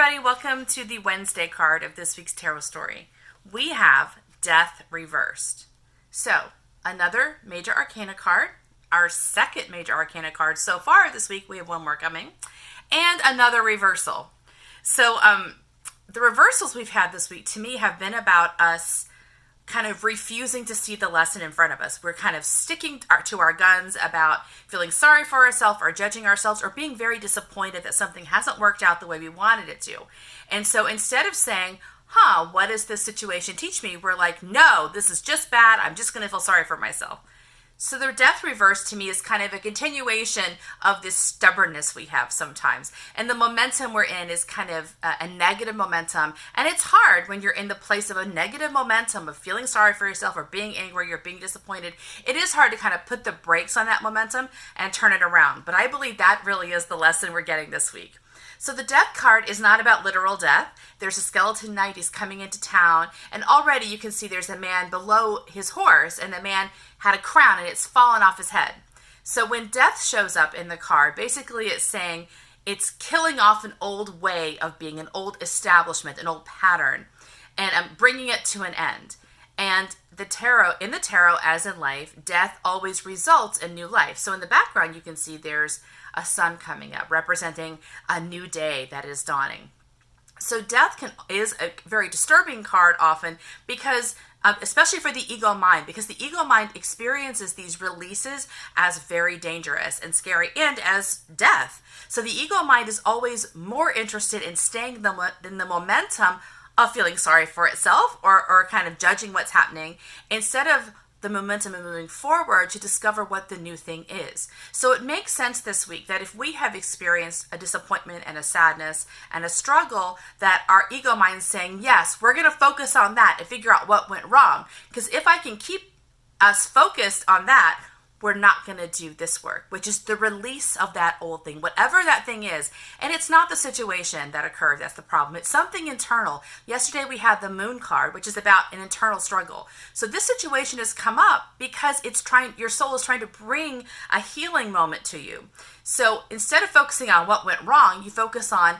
everybody. Welcome to the Wednesday card of this week's tarot story. We have Death Reversed. So, another major arcana card, our second major arcana card so far this week. We have one more coming, and another reversal. So, the reversals we've had this week to me have been about us kind of refusing to see the lesson in front of us. We're kind of sticking to our guns about feeling sorry for ourselves or judging ourselves or being very disappointed that something hasn't worked out the way we wanted it to. And so instead of saying, what does this situation teach me? We're like, no, this is just bad. I'm just going to feel sorry for myself. So the death reverse to me is kind of a continuation of this stubbornness we have sometimes. And the momentum we're in is kind of a negative momentum. And it's hard when you're in the place of a negative momentum of feeling sorry for yourself or being angry or being disappointed. It is hard to kind of put the brakes on that momentum and turn it around. But I believe that really is the lesson we're getting this week. So the death card is not about literal death. There's a skeleton knight. He's coming into town. And already you can see there's a man below his horse. And the man had a crown and it's fallen off his head. So when death shows up in the card, basically it's saying it's killing off an old way of being, an old establishment, an old pattern. And bringing it to an end. And in the tarot, as in life, death always results in new life. So in the background, you can see there's a sun coming up, representing a new day that is dawning. So death is a very disturbing card often because, especially for the ego mind, because the ego mind experiences these releases as very dangerous and scary and as death. So the ego mind is always more interested in staying in the momentum of feeling sorry for itself or kind of judging what's happening instead of the momentum of moving forward to discover what the new thing is. So it makes sense this week that if we have experienced a disappointment and a sadness and a struggle, that our ego mind is saying, yes, we're going to focus on that and figure out what went wrong. Because if I can keep us focused on that, we're not going to do this work, which is the release of that old thing, whatever that thing is. And it's not the situation that occurred that's the problem. It's something internal. Yesterday we had the moon card, which is about an internal struggle. So this situation has come up because your soul is trying to bring a healing moment to you. So instead of focusing on what went wrong, you focus on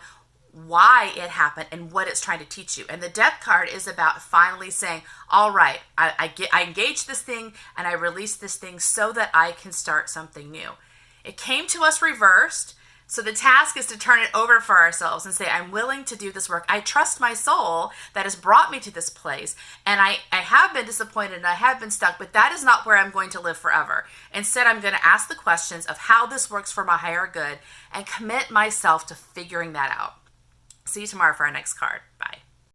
why it happened and what it's trying to teach you. And the death card is about finally saying, all right, I engage this thing and I release this thing so that I can start something new. It came to us reversed. So the task is to turn it over for ourselves and say, I'm willing to do this work. I trust my soul that has brought me to this place. And I have been disappointed and I have been stuck, but that is not where I'm going to live forever. Instead, I'm going to ask the questions of how this works for my higher good and commit myself to figuring that out. See you tomorrow for our next card. Bye.